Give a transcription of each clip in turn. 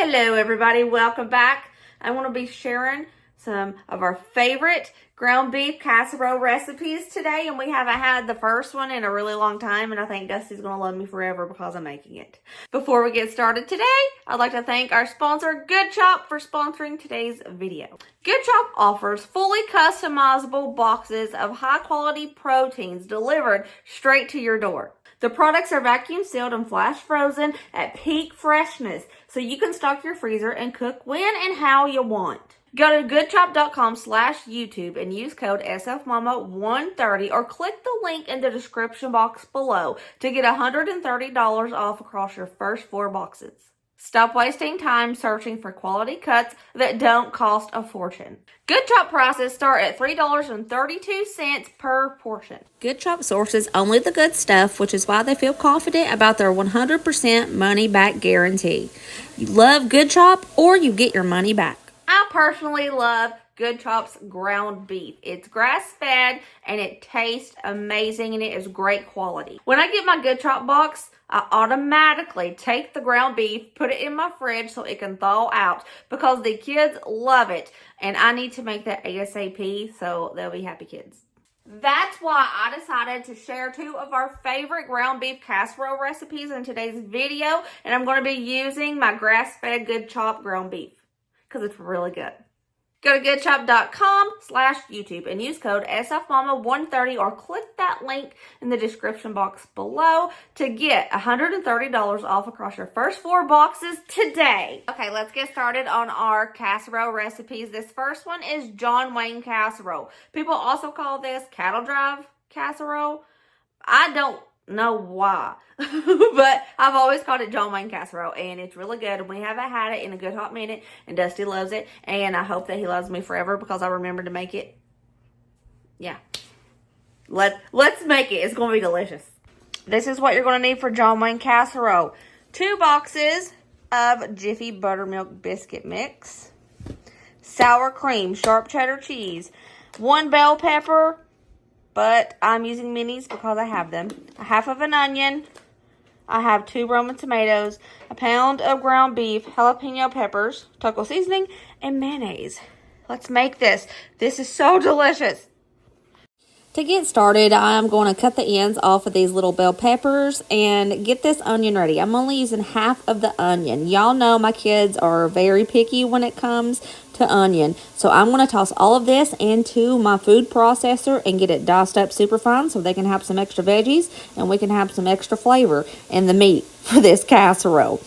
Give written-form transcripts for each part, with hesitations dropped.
Hello everybody, welcome back. I want to be sharing some of our favorite ground beef casserole recipes today, and we haven't had the first one in a really long time, and I think Dusty's going to love me forever because I'm making it. Before we get started today, I'd like to thank our sponsor, Good Chop, for sponsoring today's video. Good Chop offers fully customizable boxes of high-quality proteins delivered straight to your door. The products are vacuum sealed and flash frozen at peak freshness, so you can stock your freezer and cook when and how you want. Go to goodchop.com/YouTube and use code SFMama130 or click the link in the description box below to get $130 off across your first 4 boxes. Stop wasting time searching for quality cuts that don't cost a fortune. Good Chop prices start at $3.32 per portion. Good Chop sources only the good stuff, which is why they feel confident about their 100% money-back guarantee. You love Good Chop or you get your money back. I personally love Good Chop's ground beef. It's grass-fed and it tastes amazing and it is great quality. When I get my Good Chop box, I automatically take the ground beef, put it in my fridge so it can thaw out because the kids love it. And I need to make that ASAP so they'll be happy kids. That's why I decided to share 2 of our favorite ground beef casserole recipes in today's video. And I'm going to be using my grass-fed Good Chop ground beef because it's really good. Go to goodchop.com/YouTube and use code SFMama130 or click that link in the description box below to get $130 off across your first 4 boxes today. Okay, let's get started on our casserole recipes. This first one is John Wayne casserole. People also call this cattle drive casserole. I don't know why, but I've always called it John Wayne casserole, and it's really good. And we haven't had it in a good hot minute, and Dusty loves it, and I hope that he loves me forever because I remember to make it. Yeah, let's make it. It's going to be delicious. This is what you're going to need for John Wayne casserole: 2 boxes of Jiffy buttermilk biscuit mix, sour cream, sharp cheddar cheese, 1 bell pepper, but I'm using minis because I have them. 1/2 of an onion. I have 2 Roman tomatoes, a pound of ground beef, jalapeno peppers, taco seasoning, and mayonnaise. Let's make this. This is so delicious. To get started, I'm going to cut the ends off of these little bell peppers and get this onion ready. I'm only using 1/2 of the onion. Y'all know my kids are very picky when it comes to onion. So I'm going to toss all of this into my food processor and get it diced up super fine so they can have some extra veggies and we can have some extra flavor in the meat for this casserole.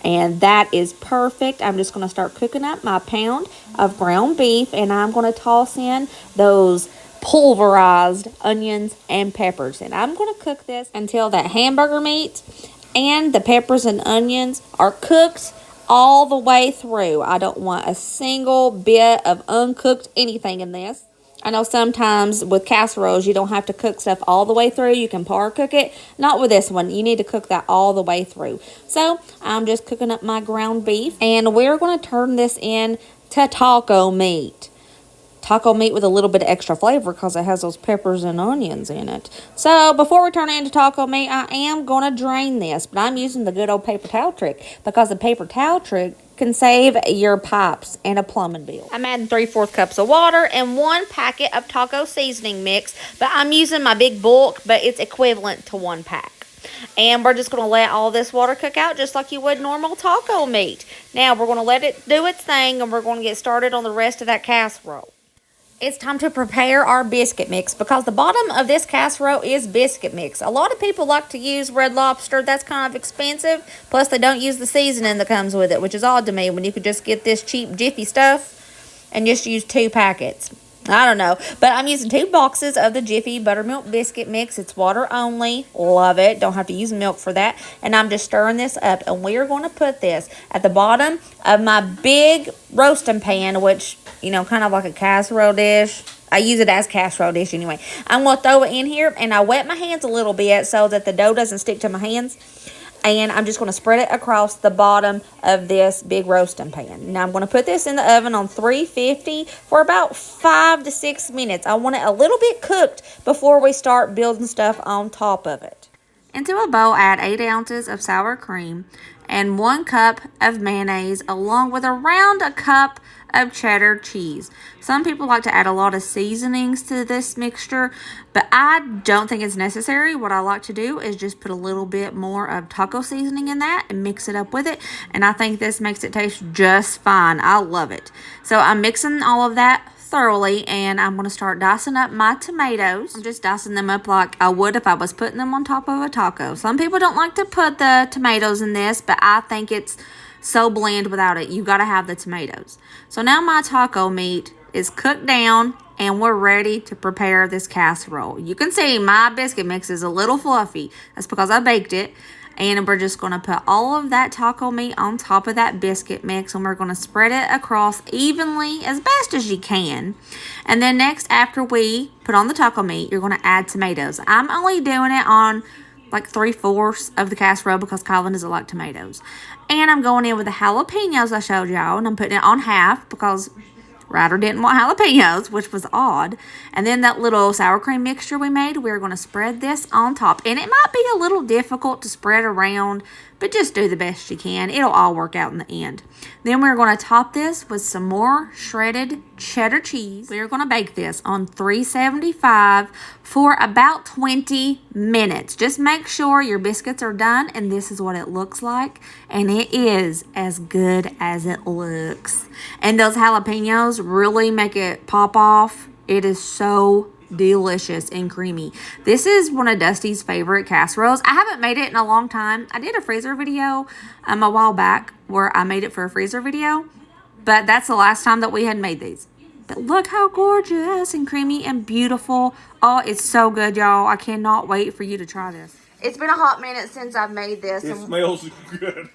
And that is perfect. I'm just going to start cooking up my pound of ground beef, and I'm going to toss in those pulverized onions and peppers, and I'm going to cook this until that hamburger meat and the peppers and onions are cooked all the way through. I don't want a single bit of uncooked anything in this. I know sometimes with casseroles you don't have to cook stuff all the way through. You can par cook it. Not with this one. You need to cook that all the way through. So I'm just cooking up my ground beef, and we're going to turn this in to taco meat. Taco meat with a little bit of extra flavor because it has those peppers and onions in it. So before we turn it into taco meat, I am going to drain this, but I'm using the good old paper towel trick because the paper towel trick can save your pipes and a plumbing bill. I'm adding 3/4 cups of water and 1 packet of taco seasoning mix, but I'm using my big bulk, but it's equivalent to 1 pack. And we're just going to let all this water cook out just like you would normal taco meat. Now we're going to let it do its thing, and we're going to get started on the rest of that casserole. It's time to prepare our biscuit mix because the bottom of this casserole is biscuit mix. A lot of people like to use Red Lobster. That's kind of expensive. Plus, they don't use the seasoning that comes with it, which is odd to me when you could just get this cheap Jiffy stuff and just use 2 packets. I don't know, but I'm using 2 boxes of the Jiffy buttermilk biscuit mix. It's water only. Love it. Don't have to use milk for that. And I'm just stirring this up, and we're going to put this at the bottom of my big roasting pan, which, you know, kind of like a casserole dish. I use it as casserole dish anyway. I'm going to throw it in here, and I wet my hands a little bit so that the dough doesn't stick to my hands. And I'm just going to spread it across the bottom of this big roasting pan. Now I'm going to put this in the oven on 350 for about 5 to 6 minutes. I want it a little bit cooked before we start building stuff on top of it. Into a bowl, add 8 ounces of sour cream and 1 cup of mayonnaise along with around a cup of cheddar cheese. Some people like to add a lot of seasonings to this mixture, but I don't think it's necessary. What I like to do is just put a little bit more of taco seasoning in that and mix it up with it, and I think this makes it taste just fine. I love it. So I'm mixing all of that thoroughly, and I'm going to start dicing up my tomatoes. I'm just dicing them up like I would if I was putting them on top of a taco. Some people don't like to put the tomatoes in this, but I think it's so bland without it. You got to have the tomatoes. So now my taco meat is cooked down and we're ready to prepare this casserole. You can see my biscuit mix is a little fluffy. That's because I baked it. And we're just going to put all of that taco meat on top of that biscuit mix, and we're going to spread it across evenly as best as you can. And then next, after we put on the taco meat, you're going to add tomatoes. I'm only doing it on like 3/4 of the casserole because Colin doesn't like tomatoes. And I'm going in with the jalapenos I showed y'all, and I'm putting it on half because Ryder didn't want jalapenos, which was odd. And then that little sour cream mixture we made, we're going to spread this on top. And it might be a little difficult to spread around, but just do the best you can. It'll all work out in the end. Then we're going to top this with some more shredded cheddar cheese. We're going to bake this on 375 for about 20 minutes. Just make sure your biscuits are done, and this is what it looks like. And it is as good as it looks. And those jalapenos really make it pop off. It is so delicious and creamy. This is one of Dusty's favorite casseroles. I haven't made it in a long time. I did a freezer video a while back where I made it for a freezer video, but that's the last time that we had made these. But look how gorgeous and creamy and beautiful. Oh, it's so good, y'all. I cannot wait for you to try this. It's been a hot minute since I've made this. It smells good.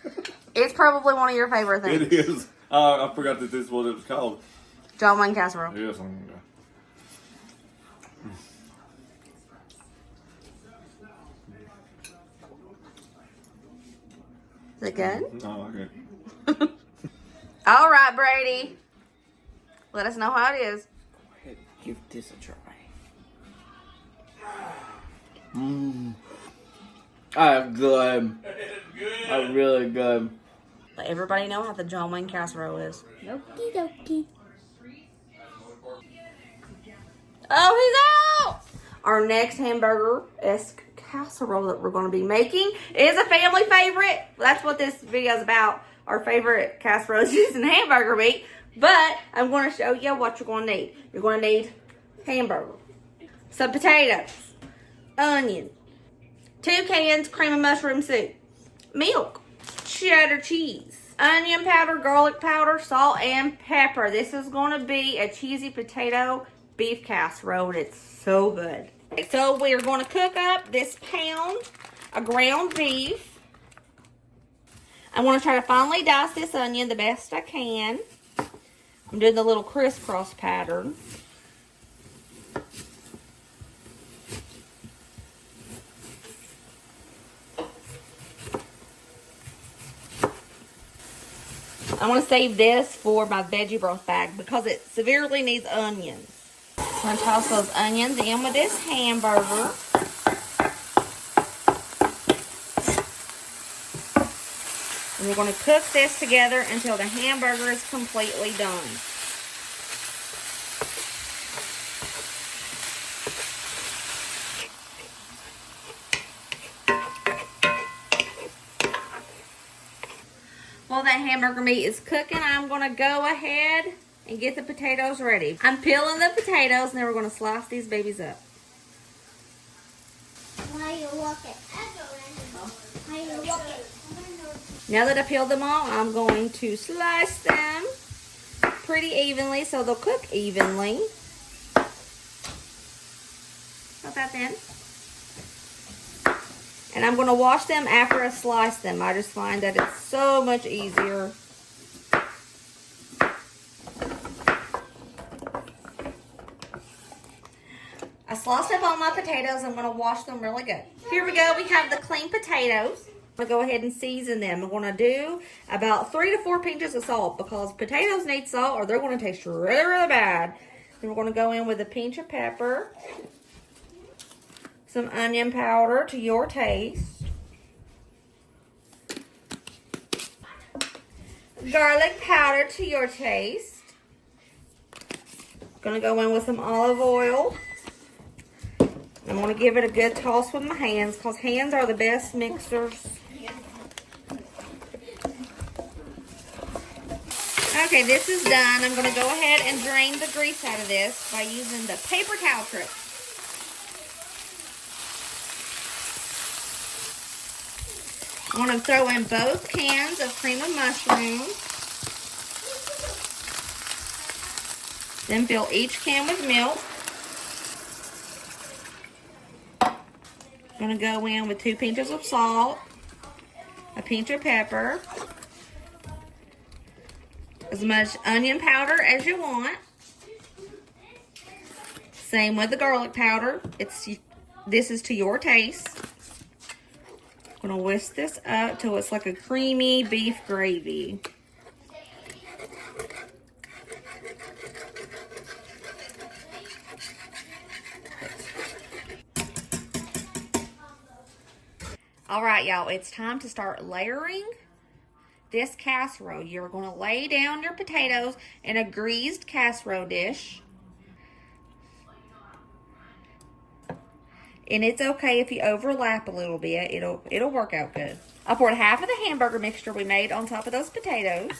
It's probably one of your favorite things. It is. I forgot that this is what it was called. John Wayne casserole. Yes. Is it good? No, okay. All right, Brady. Let us know how it is. Give this a try. Good. Really good. Let everybody know how the John Wayne casserole is. Okie dokie. Oh, he's out! Our next hamburger-esque casserole that we're going to be making is a family favorite. That's what this video is about. Our favorite casseroles using hamburger meat. But I'm going to show you what you're going to need. You're going to need hamburger, some potatoes, onion, 2 cans cream of mushroom soup, milk, cheddar cheese, onion powder, garlic powder, salt, and pepper. This is going to be a cheesy potato beef casserole. It's so good. So we're going to cook up this pound of ground beef. I'm going to try to finely dice this onion the best I can. I'm doing the little crisscross pattern. I want to save this for my veggie broth bag because it severely needs onions. I'm going to toss those onions in with this hamburger. And we're going to cook this together until the hamburger is completely done. While that hamburger meat is cooking, I'm going to go ahead and get the potatoes ready. I'm peeling the potatoes, and then we're going to slice these babies up. Why you walking? Why you walking? Now that I peeled them all, I'm going to slice them pretty evenly so they'll cook evenly. Not that thin. And I'm going to wash them after I slice them. I just find that it's so much easier. I sliced up all my potatoes. I'm going to wash them really good. Here we go. We have the clean potatoes. I'm going to go ahead and season them. I'm going to do about 3 to 4 pinches of salt because potatoes need salt or they're going to taste really, really bad. Then we're going to go in with a pinch of pepper, Some onion powder to your taste. Garlic powder to your taste. Gonna go in with some olive oil. I'm gonna give it a good toss with my hands because hands are the best mixers. Okay, this is done. I'm gonna go ahead and drain the grease out of this by using the paper towel trick. I'm going to throw in both cans of cream of mushroom. Then fill each can with milk. I'm going to go in with 2 pinches of salt, a pinch of pepper, as much onion powder as you want. Same with the garlic powder. This is to your taste. I'm going to whisk this up till it's like a creamy beef gravy. All right, y'all, it's time to start layering this casserole. You're going to lay down your potatoes in a greased casserole dish. And it's okay if you overlap a little bit. It'll work out good. I poured half of the hamburger mixture we made on top of those potatoes.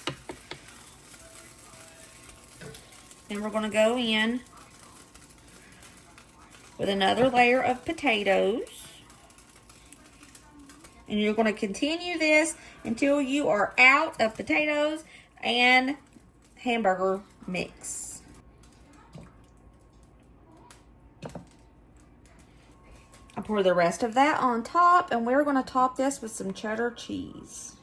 Then we're going to go in with another layer of potatoes. And you're going to continue this until you are out of potatoes and hamburger mix. I pour the rest of that on top, and we're going to top this with some cheddar cheese.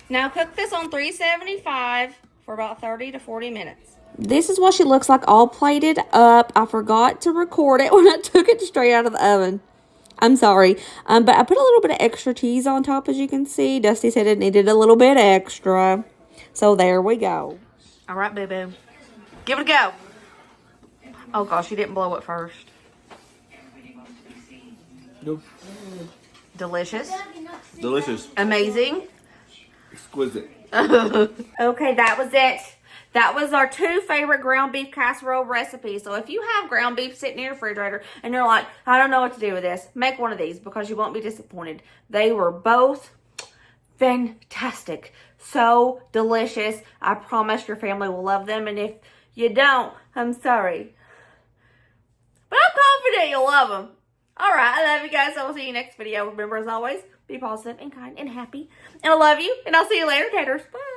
Now cook this on 375 for about 30 to 40 minutes. This is what she looks like all plated up. I forgot to record it when I took it straight out of the oven. I'm sorry. But I put a little bit of extra cheese on top, as you can see. Dusty said it needed a little bit extra. So there we go. All right, boo-boo. Give it a go. Oh, gosh, you didn't blow it first. Nope. Delicious. Delicious. Amazing. Exquisite. Okay, that was it. That was our 2 favorite ground beef casserole recipes. So if you have ground beef sitting in your refrigerator and you're like, I don't know what to do with this, make one of these because you won't be disappointed. They were both fantastic. So delicious. I promise your family will love them. And if you don't, I'm sorry. But I'm confident you'll love them. All right, I love you guys. I will see you next video. Remember, as always, be positive and kind and happy. And I love you. And I'll see you later, taters. Bye.